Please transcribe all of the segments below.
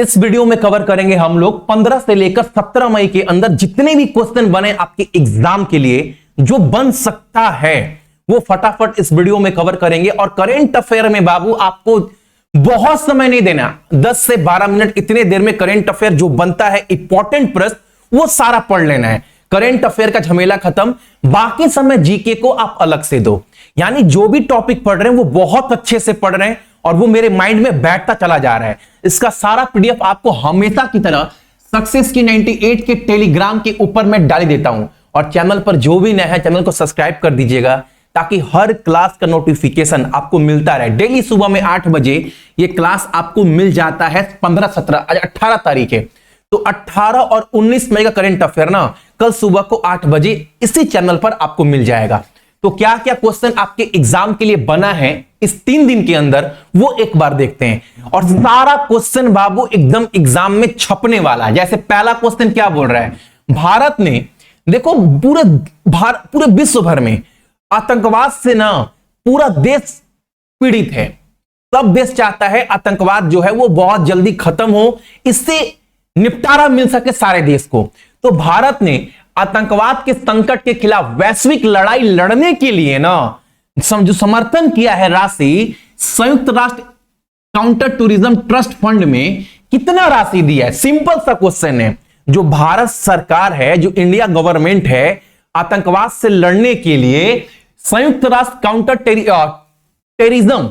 इस वीडियो में कवर करेंगे हम लोग 15 से लेकर 17 मई के अंदर जितने भी क्वेश्चन बने आपके एग्जाम के लिए, जो बन सकता है वो फटाफट इस वीडियो में कवर करेंगे। और करेंट अफेयर में बाबू आपको बहुत समय नहीं देना, 10 से 12 मिनट इतने देर में करेंट अफेयर जो बनता है इंपॉर्टेंट प्रश्न वो सारा पढ़ लेना है। करेंट अफेयर का झमेला खत्म, बाकी समय जीके को आप अलग से दो। यानी जो भी टॉपिक पढ़ रहे हैं वो बहुत अच्छे से पढ़ रहे हैं और वो मेरे माइंड में बैठता चला जा रहा है। इसका सारा पीडीएफ आपको हमेशा की तरह सक्सेस की 98 के टेलीग्राम के ऊपर मैं डाल देता हूं। और चैनल पर जो भी नया है चैनल को सब्सक्राइब कर दीजिएगा ताकि हर क्लास का नोटिफिकेशन आपको मिलता रहे। डेली सुबह में 8 बजे ये क्लास आपको मिल जाता है। 15, 17, आज 18 तारीख है, तो 18 और 19 मई का करेंट अफेयर ना कल सुबह को 8 बजे इसी चैनल पर आपको मिल जाएगा। तो क्या क्या क्वेश्चन आपके एग्जाम के लिए बना है इस 3 दिन के अंदर वो एक बार देखते हैं। और सारा क्वेश्चन बाबू एकदम एग्जाम में छपने वाला है। जैसे पहला क्वेश्चन क्या बोल रहा है, भारत ने देखो पूरे विश्व भर में आतंकवाद से ना पूरा देश पीड़ित है। सब देश चाहता है आतंकवाद जो है वो बहुत जल्दी खत्म हो, इससे निपटारा मिल सके सारे देश को। तो भारत ने आतंकवाद के संकट के खिलाफ वैश्विक लड़ाई लड़ने के लिए ना जो समर्थन किया है राशि, संयुक्त राष्ट्र काउंटर टूरिज्म ट्रस्ट फंड में कितना राशि दिया है। सिंपल सा क्वेश्चन है। जो भारत सरकार है, जो इंडिया गवर्नमेंट है, आतंकवाद से लड़ने के लिए संयुक्त राष्ट्र काउंटर टेररिज्म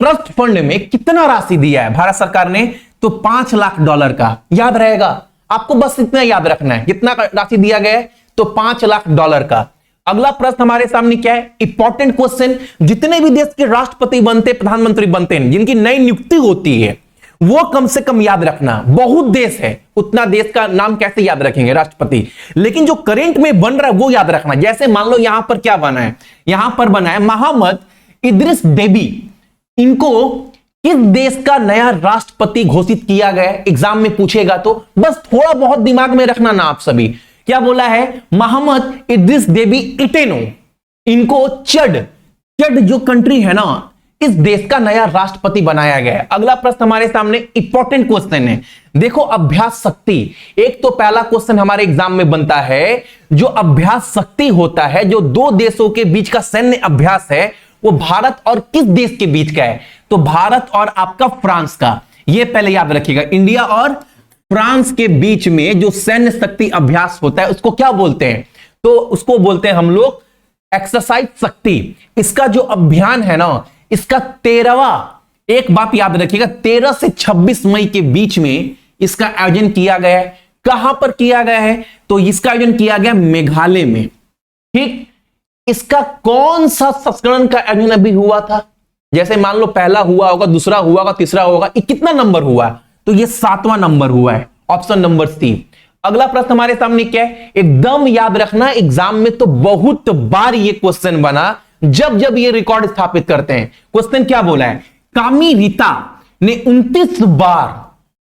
ट्रस्ट फंड में कितना राशि दिया है भारत सरकार ने, तो $5 लाख का। याद रहेगा आपको, बस इतना याद रखना है कितना राशि दिया गया है, तो $5 लाख का। अगला प्रश्न हमारे सामने क्या है, इंपॉर्टेंट क्वेश्चन। जितने भी देश के राष्ट्रपति बनते, प्रधानमंत्री बनते हैं, जिनकी नई नियुक्ति होती है, वो कम से कम याद रखना। बहुत देश है, उतना देश का नाम कैसे याद रखेंगे राष्ट्रपति, लेकिन जो करंट में बन रहा है वो याद रखना। जैसे मान लो यहां पर क्या बना है, यहां पर बना है मोहम्मद इदरिस डेबी। इनको किस देश का नया राष्ट्रपति घोषित किया गया है, एग्जाम में पूछेगा तो बस थोड़ा बहुत दिमाग में रखना ना आप सभी। क्या बोला है, मोहम्मद इदरिस डेबी इटेनो, इनको चड जो कंट्री है ना, इस देश का नया राष्ट्रपति बनाया गया है। अगला प्रश्न हमारे सामने इंपॉर्टेंट क्वेश्चन है। देखो अभ्यास शक्ति, एक तो पहला क्वेश्चन हमारे एग्जाम में बनता है, जो अभ्यास शक्ति होता है, जो 2 देशों के बीच का सैन्य अभ्यास है, वो भारत और किस देश के बीच का है, तो भारत और आपका फ्रांस का। ये पहले याद रखिएगा, इंडिया और फ्रांस के बीच में जो सैन्य शक्ति अभ्यास होता है उसको क्या बोलते हैं, तो उसको बोलते हैं हम लोग एक्सरसाइज शक्ति। इसका जो अभियान है ना, इसका 13वां, एक बात याद रखिएगा, 13 से 26 मई के बीच में इसका आयोजन किया गया है। कहां पर किया गया है, तो इसका आयोजन किया गया मेघालय में। ठीक, इसका कौन सा संस्करण का आयोजन अभी हुआ था, जैसे मान लो पहला हुआ होगा, दूसरा हुआ होगा, तीसरा होगा, ये कितना नंबर हुआ, तो ये 7वां नंबर हुआ है, ऑप्शन नंबर सी। अगला प्रश्न हमारे सामने क्या है, एकदम याद रखना, एग्जाम में तो बहुत बार ये क्वेश्चन बना जब ये रिकॉर्ड स्थापित करते हैं। क्वेश्चन क्या बोला है, कामी रीता ने 29 बार,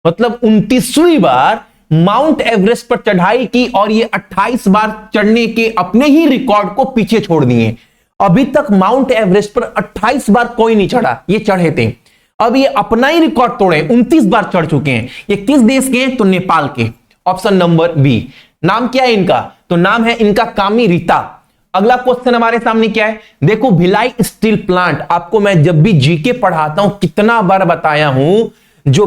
मतलब 29वीं बार माउंट एवरेस्ट पर चढ़ाई की और ये 28 बार चढ़ने के अपने ही रिकॉर्ड को पीछे छोड़ दिए। अभी तक माउंट एवरेस्ट पर 28 बार कोई नहीं चढ़ा, ये चढ़े थे। अब ये अपना ही रिकॉर्ड तोड़े, 29 बार चढ़ चुके हैं। ये किस देश के हैं, तो नेपाल के, ऑप्शन नंबर बी। नाम क्या है इनका, तो नाम है इनका कामी रीता। अगला क्वेश्चन हमारे सामने क्या है, देखो भिलाई स्टील प्लांट, आपको मैं जब भी जीके पढ़ाता हूं कितना बार बताया हूं, जो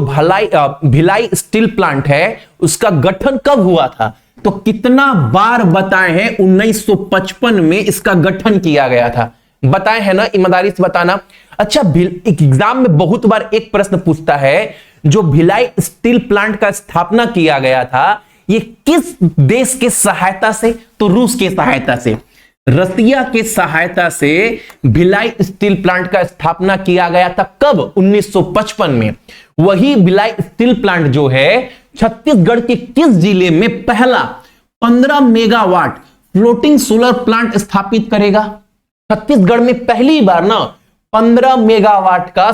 भिलाई स्टील प्लांट है उसका गठन कब हुआ था, तो कितना बार बताए हैं, 1955 में इसका गठन किया गया था। बताए हैं ना, ईमानदारी से बताना। अच्छा, एग्जाम में बहुत बार एक प्रश्न पूछता है, जो भिलाई स्टील प्लांट का स्थापना किया गया था ये किस देश के सहायता से, तो रूस के सहायता से, रसिया के सहायता से भिलाई स्टील प्लांट का स्थापना किया गया था। कब, 1955 में। वही भिलाई स्टील प्लांट जो है छत्तीसगढ़ के किस जिले में पहला 15 मेगावाट फ्लोटिंग सोलर प्लांट स्थापित करेगा। छत्तीसगढ़ में पहली बार ना 15 मेगावाट का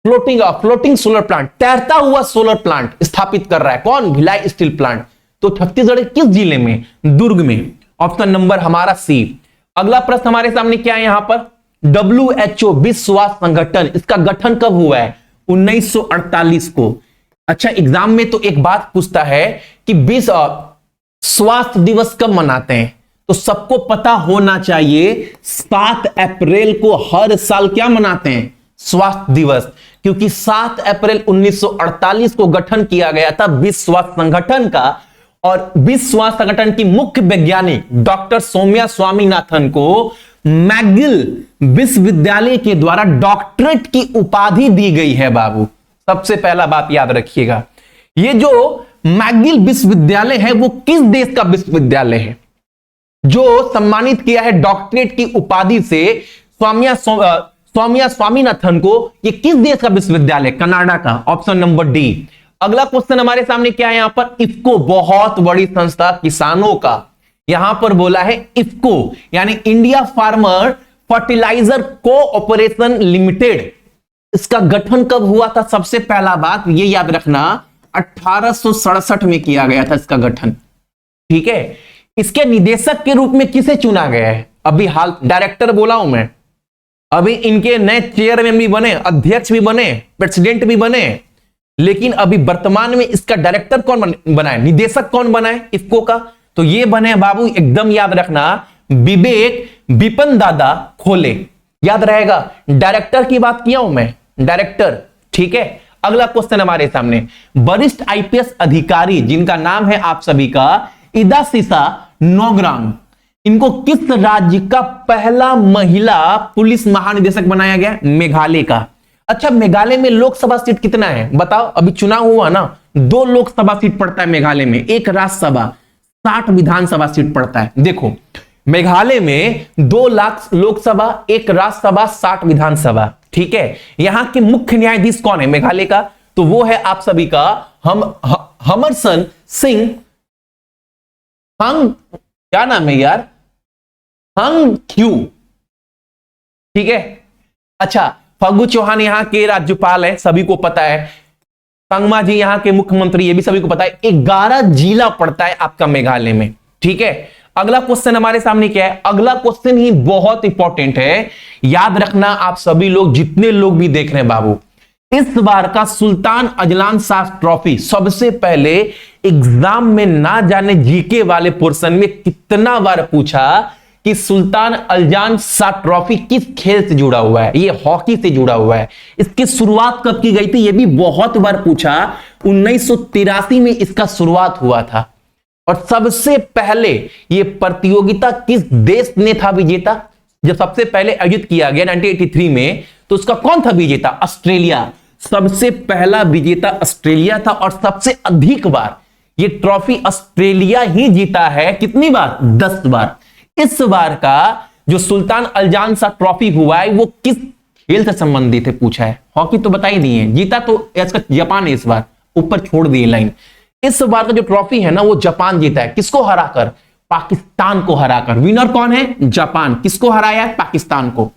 फ्लोटिंग सोलर प्लांट, तैरता हुआ सोलर प्लांट स्थापित कर रहा है कौन, भिलाई स्टील प्लांट। तो छत्तीसगढ़ किस जिले में, दुर्ग में, ऑप्शन नंबर हमारा सी। अगला प्रश्न हमारे सामने क्या है, यहां पर WHO विश्व स्वास्थ्य संगठन, इसका गठन कब हुआ है, 1948 को। अच्छा, एग्जाम में तो एक बात पूछता है कि 20 स्वास्थ्य दिवस कब मनाते हैं, तो सबको पता होना चाहिए 7 अप्रैल को हर साल क्या मनाते हैं, स्वास्थ्य दिवस। क्योंकि 7 अप्रैल 1948 को गठन किया गया था विश्व स्वास्थ्य संगठन का, और विश्व स्वास्थ्य संगठन की मुख्य वैज्ञानिक डॉक्टर सौम्या स्वामीनाथन को मैगिल विश्वविद्यालय के द्वारा डॉक्टरेट की उपाधि दी गई है बाबू। सबसे पहला बात याद रखिएगा, ये जो मैगिल विश्वविद्यालय है वो किस देश का विश्वविद्यालय है जो सम्मानित किया है डॉक्टरेट की उपाधि से सौम्या स्वामीनाथन को? ये किस देश का विश्वविद्यालय? कनाडा का, ऑप्शन नंबर डी। अगला क्वेश्चन हमारे सामने क्या है यहां पर, इफको, बहुत बड़ी संस्था किसानों का, यहां पर बोला है इफको यानी India farmer fertiliser cooperation limited. इसका गठन कब हुआ था? सबसे पहला बात ये याद रखना, 1867 में किया गया था इसका गठन। ठीक है, इसके निदेशक के रूप में किसे चुना गया है? अभी हाल डायरेक्टर बोला हूं मैं, अभी इनके नए चेयरमैन भी बने, अध्यक्ष भी बने, प्रेसिडेंट भी बने, लेकिन अभी वर्तमान में इसका डायरेक्टर कौन बना है, निदेशक कौन बना है इफको का? तो ये बने बाबू, एकदम याद रखना, विवेक विपिन दादा खोले, याद रहेगा। डायरेक्टर की बात किया हूं मैं, डायरेक्टर। ठीक है, अगला क्वेश्चन हमारे सामने, वरिष्ठ आईपीएस अधिकारी जिनका नाम है आप सभी का इदासिसा नोग्राम, इनको किस राज्य का पहला महिला पुलिस महानिदेशक बनाया गया? मेघालय का। अच्छा, मेघालय में लोकसभा सीट कितना है बताओ? अभी चुनाव हुआ ना, 2 लोकसभा सीट पड़ता है मेघालय में, 1 राज्यसभा, 60 विधानसभा सीट पड़ता है। देखो, मेघालय में 2 लाख लोकसभा, 1 राज्यसभा, 60 विधानसभा। ठीक है, यहां के मुख्य न्यायाधीश कौन है मेघालय का? तो वो है आप सभी का हमरसन सिंह हंग, क्या नाम है यार, हंग क्यू। ठीक है, अच्छा, फगू चौहान यहां के राज्यपाल है, सभी को पता है। संगमा जी यहां के मुख्यमंत्री, ये भी सभी को पता है। 11 जिला पड़ता है आपका मेघालय में। ठीक है, अगला क्वेश्चन हमारे सामने क्या है? अगला क्वेश्चन ही बहुत इंपॉर्टेंट है, याद रखना आप सभी लोग, जितने लोग भी देख रहे हैं बाबू। इस बार का सुल्तान अजलान शाह ट्रॉफी सबसे पहले एग्जाम में ना जाने जीके वाले पोर्शन में कितना बार पूछा कि सुल्तान अजलान शाह ट्रॉफी किस खेल से जुड़ा हुआ है? ये हॉकी से जुड़ा हुआ है। इसकी शुरुआत कब की गई थी? ये भी बहुत बार पूछा। 1983 में इसका शुरुआत हुआ था। और सबसे पहले ये प्रतियोगिता किस देश ने था विजेता? जब सबसे पहले आयोजित किया गया 1983 में, तो उसका कौन था विजेता? ऑस्ट्रेलिया। सबसे पहला विजेता ऑस्ट्रेलिया था, और सबसे अधिक बार ये ट्रॉफी ऑस्ट्रेलिया ही जीता है। कितनी बार? 10 बार। इस बार का जो सुल्तान अजलान शाह ट्रॉफी हुआ है वो किस खेल से संबंधित है पूछा है। हॉकी तो बता ही दिए, जीता तो इसका जापान है इस बार, ऊपर छोड़ दिए लाइन। इस बार का जो ट्रॉफी है ना वो जापान जीता है। किसको हराकर? पाकिस्तान को हराकर। विनर कौन है? जापान। किसको हराया है? पाकिस्तान को।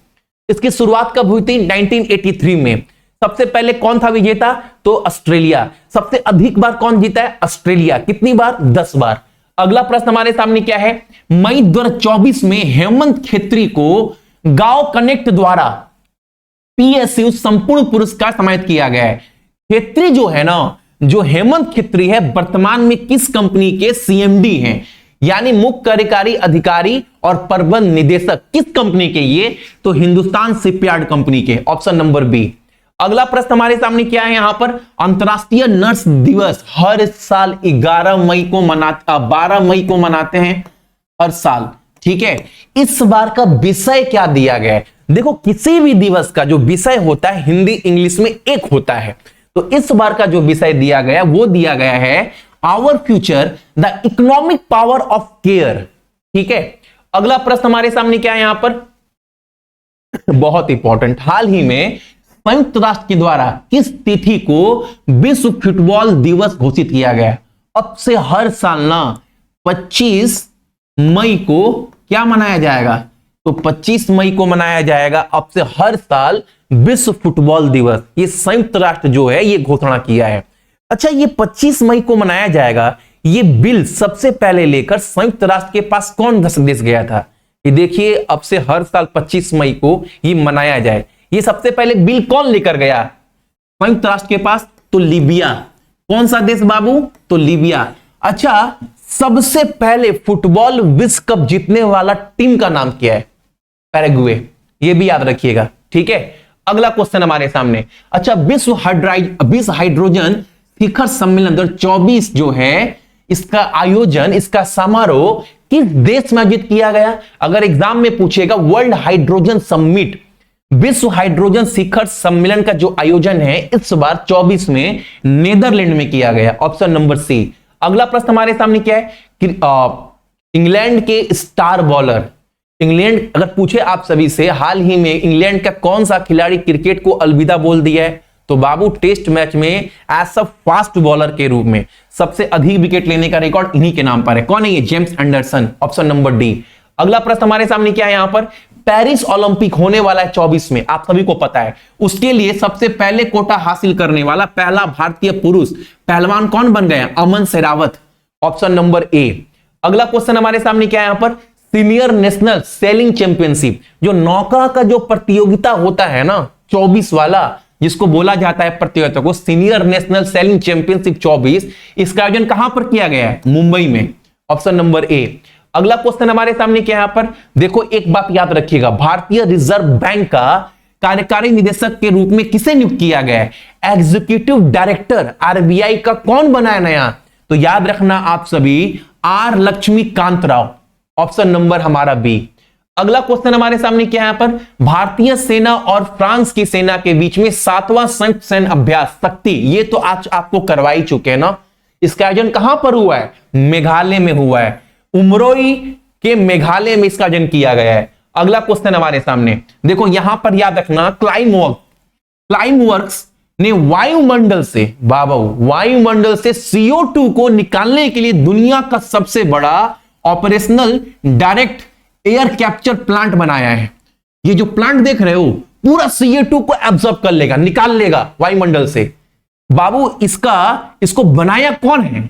इसकी शुरुआत कब हुई थी? 1983 में। सबसे पहले कौन था विजेता? तो ऑस्ट्रेलिया। सबसे अधिक बार कौन जीता है? ऑस्ट्रेलिया। कितनी बार? 10 बार। अगला प्रश्न हमारे सामने क्या है? मई 2024 में हेमंत खेत्री को गांव कनेक्ट द्वारा पीएसयू संपूर्ण पुरस्कार सम्मानित किया गया है। खेत्री जो है ना, जो हेमंत खेत्री है, वर्तमान में किस कंपनी के सीएमडी हैं, यानी मुख्य कार्यकारी अधिकारी और प्रबंध निदेशक किस कंपनी के? ये तो हिंदुस्तान शिपयार्ड कंपनी के, ऑप्शन नंबर बी। अगला प्रश्न हमारे सामने क्या है यहां पर? अंतरराष्ट्रीय नर्स दिवस हर साल 12 मई को मनाते हैं हर साल। ठीक है, इस बार का विषय क्या दिया गया है? देखो, किसी भी दिवस का जो विषय होता है हिंदी इंग्लिश में एक होता है, तो इस बार का जो विषय दिया गया वो दिया गया है our future the economic power of care. ठीक है, अगला प्रश्न हमारे सामने क्या है यहां पर? बहुत इंपॉर्टेंट, हाल ही में संयुक्त राष्ट्र के द्वारा किस तिथि को विश्व फुटबॉल दिवस घोषित किया गया? अब से हर साल ना 25 मई को क्या मनाया जाएगा? तो 25 मई को मनाया जाएगा अब से हर साल विश्व फुटबॉल दिवस। ये संयुक्त राष्ट्र जो है ये घोषणा किया है। अच्छा, ये 25 मई को मनाया जाएगा, ये बिल सबसे पहले लेकर संयुक्त राष्ट्र के पास कौन देश गया था? ये देखिए, अब से हर साल 25 मई को ये मनाया जाए, ये सबसे पहले बिल कौन लेकर गया संयुक्त राष्ट्र के पास? तो लीबिया। कौन सा देश बाबू? तो लीबिया। अच्छा, सबसे पहले फुटबॉल विश्व कप जीतने वाला टीम का नाम क्या है? पैराग्वे। ये भी याद रखिएगा, ठीक है। अगला क्वेश्चन हमारे सामने। अच्छा, विश्व हाइड्रोजन शिखर सम्मेलन 2024 जो है, इसका आयोजन, इसका समारोह किस देश में आयोजित किया गया? अगर एग्जाम में पूछेगा वर्ल्ड हाइड्रोजन समिट, विश्व हाइड्रोजन शिखर सम्मेलन का जो आयोजन है इस बार 24 में नेदरलैंड में किया गया। Option number C. अगला प्रश्न हमारे सामने क्या है? इंग्लैंड के स्टार बॉलर, इंग्लैंड अगर पूछे आप सभी से हाल ही में इंग्लैंड का कौन सा खिलाड़ी क्रिकेट को अलविदा बोल दिया है, तो बाबू टेस्ट मैच में एज अ फास्ट बॉलर के रूप में सबसे अधिक विकेट लेने का रिकॉर्ड इन्हीं के नाम पर है। कौन है ये? James Anderson. Option number D. अगला प्रश्न हमारे सामने क्या है? यहां पर पेरिस ओलंपिक होने वाला है 24 में, आप सभी को पता है। उसके लिए सबसे पहले कोटा हासिल करने वाला पहला भारतीय पुरुष पहलवान कौन बन गया? Aman Sehrawat. Option number A. अगला क्वेश्चन हमारे सामने क्या है? यहां पर सीनियर नेशनल सेलिंग चैंपियनशिप, जो नौका का जो प्रतियोगिता होता है ना 24 वाला, जिसको बोला जाता है प्रतियोगिता को सीनियर नेशनल सेलिंग चैंपियनशिप 24, इसका आयोजन कहां पर किया गया है? मुंबई में। Option number A. अगला क्वेश्चन हमारे सामने क्या है? यहां पर देखो, एक बात याद रखिएगा, भारतीय रिजर्व बैंक का कार्यकारी निदेशक के रूप में किसे नियुक्त किया गया है? एग्जीक्यूटिव डायरेक्टर आरबीआई का कौन बना है नया? तो याद रखना आप सभी, R Lakshmikant Rao. Option number हमारा बी। अगला क्वेश्चन हमारे सामने क्या है? यहां पर भारतीय सेना और फ्रांस की सेना के बीच में 7वां संयुक्त सैन्य अभ्यास शक्ति, ये तो आज आपको करवा ही चुके हैं ना। इसका आयोजन कहां पर हुआ है? मेघालय में हुआ है। उमरोई के मेघालय में इसका आयोजन किया गया है। अगला क्वेश्चन हमारे सामने देखो, यहां पर याद रखना, क्लाइमवर्क्स ने वायुमंडल से CO2 को निकालने के लिए दुनिया का सबसे बड़ा operational direct air capture plant बनाया है। ये जो प्लांट देख रहे हो पूरा CO2 को एब्जॉर्ब कर लेगा, निकाल लेगा वायुमंडल से। बाबू इसको बनाया कौन है?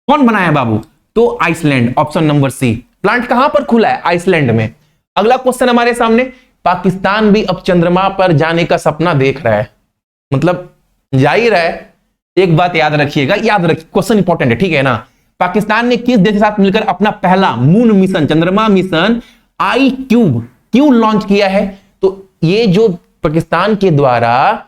कौन बनाया बाबू? तो Iceland. Option number C. Plant कहां पर खुला है? आइसलैंड में। अगला क्वेश्चन हमारे सामने, पाकिस्तान भी अब चंद्रमा पर जाने का सपना देख रहा है, मतलब जा ही रहा है। एक बात याद रखिएगा, क्वेश्चन इंपॉर्टेंट है, ठीक है ना। पाकिस्तान ने किस देश के साथ मिलकर अपना पहला मून मिशन, चंद्रमा मिशन क्यों लॉन्च किया है? तो ये जो पाकिस्तान के द्वारा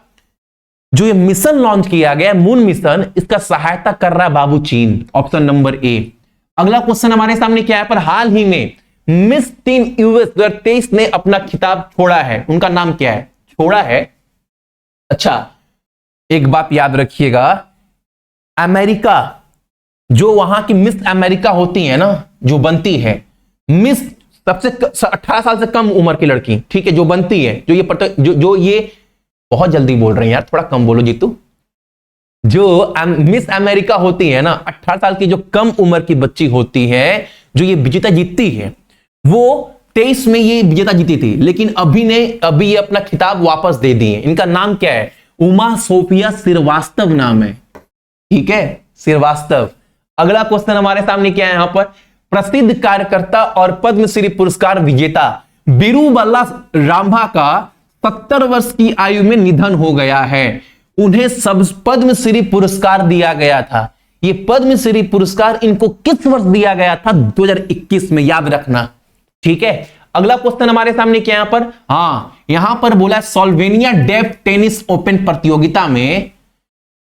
जो ये मिशन लॉन्च किया गया मून मिशन, इसका सहायता कर रहा है बाबू चीन। Option number A. अगला क्वेश्चन हमारे सामने क्या है? पर हाल ही में मिस टीन यूएस 2023 ने अपना खिताब छोड़ा है, उनका नाम क्या है? छोड़ा है। अच्छा, एक बात याद रखिएगा, अमेरिका, जो वहां की मिस अमेरिका होती है ना, जो बनती है मिस, सबसे 18 साल से कम उम्र की लड़की, ठीक है, जो बनती है, जो ये बहुत जल्दी बोल रहे हैं यार, थोड़ा कम बोलो जीतू। जो मिस अमेरिका होती है ना, 18 साल की जो कम उम्र की बच्ची होती है, जो ये विजेता जीतती है, वो 23 में ये विजेता जीती थी, लेकिन अभी ये अपना खिताब वापस दे दिए। इनका नाम क्या है? उमा सोफिया श्रीवास्तव नाम है, ठीक है, श्रीवास्तव। अगला क्वेश्चन हमारे सामने क्या है? यहां पर प्रसिद्ध कार्यकर्ता और पद्मश्री पुरस्कार विजेता बिरुबल्ला रामभा का 70 वर्ष की आयु में निधन हो गया है। उन्हें सब पद्मश्री पुरस्कार दिया गया था। ये पद्मश्री पुरस्कार इनको किस वर्ष दिया गया था? 2021 में, याद रखना, ठीक है। अगला क्वेश्चन हमारे सामने क्या यहां पर? यहां पर बोला सोल्वेनिया डेफ टेनिस ओपन प्रतियोगिता में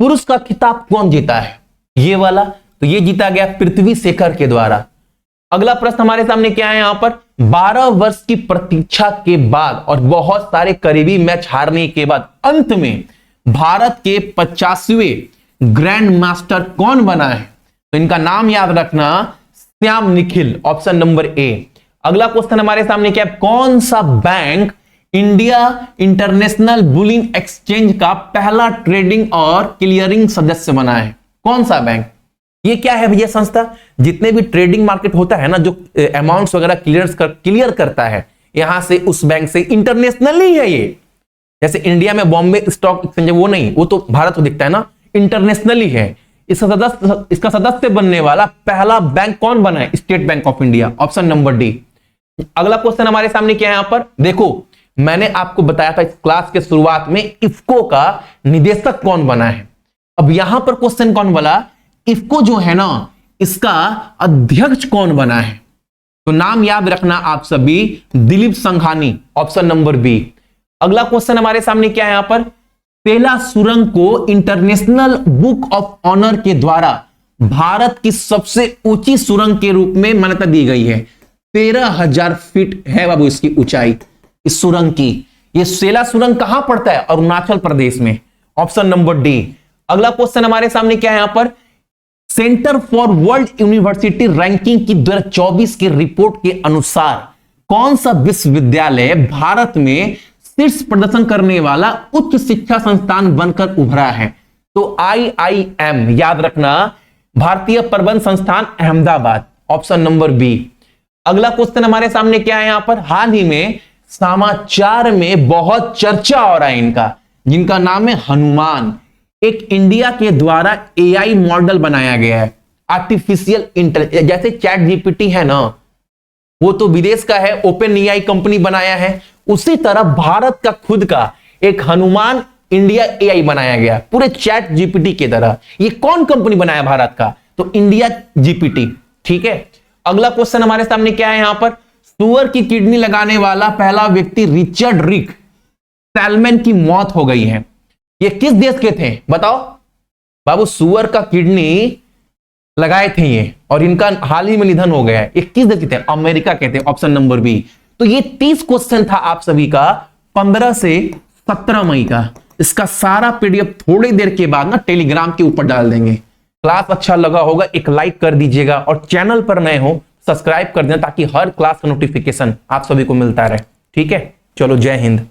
पुरुष का खिताब कौन जीता है? ये वाला, तो ये जीता गया पृथ्वी शेखर के द्वारा। अगला प्रश्न हमारे सामने क्या है? यहां पर 12 वर्ष की प्रतीक्षा के बाद और बहुत सारे करीबी मैच हारने के बाद अंत में भारत के 50वें ग्रैंड मास्टर कौन बना है? तो इनका नाम याद रखना, Shyam Nikhil. Option number A. अगला क्वेश्चन हमारे सामने क्या है? कौन सा bank India international bullion exchange का पहला ट्रेडिंग और क्लियरिंग सदस्य बना है? कौन सा बैंक? ये क्या है भैया? संस्था जितने भी ट्रेडिंग मार्केट होता है ना, जो अमाउंट्स वगैरह क्लियर करता है, यहां से उस बैंक से इंटरनेशनली है ये। जैसे इंडिया में बॉम्बे स्टॉक एक्सचेंज, वो नहीं, वो तो भारत को दिखता है ना, इंटरनेशनली है। इसका सदस्य बनने वाला पहला बैंक कौन बना है? State bank of India. Option number D. अगला क्वेश्चन हमारे सामने क्या है? यहां पर देखो, मैंने आपको बताया था इस क्लास के शुरुआत में, इफ्को का निदेशक कौन बना है? अब यहां पर क्वेश्चन कौन बोला, इफको जो है ना इसका अध्यक्ष कौन बना है? तो नाम याद रखना आप सभी, Dilip Sanghani, option number B. अगला क्वेश्चन हमारे सामने क्या है यहां पर, सेला सुरंग को इंटरनेशनल बुक ऑफ ऑनर के द्वारा भारत की सबसे ऊंची सुरंग के रूप में मान्यता दी गई है। 13,000 फीट है बाबू इसकी ऊंचाई इस सुरंग की। ये सेला सुरंग कहां पड़ता है? अरुणाचल प्रदेश में, ऑप्शन नंबर डी। अगला क्वेश्चन हमारे सामने क्या है यहां पर, centre for world university ranking की 2024 की रिपोर्ट के अनुसार कौन सा विश्वविद्यालय भारत में शीर्ष प्रदर्शन करने वाला उच्च शिक्षा संस्थान बनकर उभरा है? तो IIM याद रखना, भारतीय प्रबंध संस्थान अहमदाबाद, ऑप्शन नंबर बी। अगला क्वेश्चन हमारे सामने क्या है यहां पर, हाल ही में समाचार में बहुत चर्चा हो रहा है इनका, जिनका नाम है हनुमान। एक इंडिया के द्वारा AI मॉडल बनाया गया है, आर्टिफिशियल इंटेलिजेंस, जैसे चैट जीपीटी है ना, वो तो विदेश का है, ओपन AI कंपनी बनाया है, उसी तरह भारत का खुद का एक हनुमान इंडिया AI बनाया गया, पूरे चैट जीपीटी की तरह। ये कौन कंपनी बनाया भारत का? तो इंडिया जीपीटी। ठीक है, अगला क्वेश्चन हमारे सामने क्या है यहां पर, सुअर की किडनी लगाने वाला पहला व्यक्ति रिचर्ड रिक सैलमन की मौत हो गई है। ये किस देश के थे बताओ बाबू? सुअर का किडनी लगाए थे ये, और इनका हाल ही में निधन हो गया है। ये किस देश के थे? अमेरिका के थे, ऑप्शन नंबर बी। तो ये 30 क्वेश्चन था आप सभी का 15 से 17 मई का। इसका सारा PDF थोड़ी देर के बाद ना टेलीग्राम के ऊपर डाल देंगे। क्लास अच्छा लगा होगा एक लाइक कर दीजिएगा, और चैनल पर नए हो सब्सक्राइब कर देना, ताकि हर क्लास का नोटिफिकेशन आप सभी को मिलता रहे। ठीक है, चलो जय हिंद।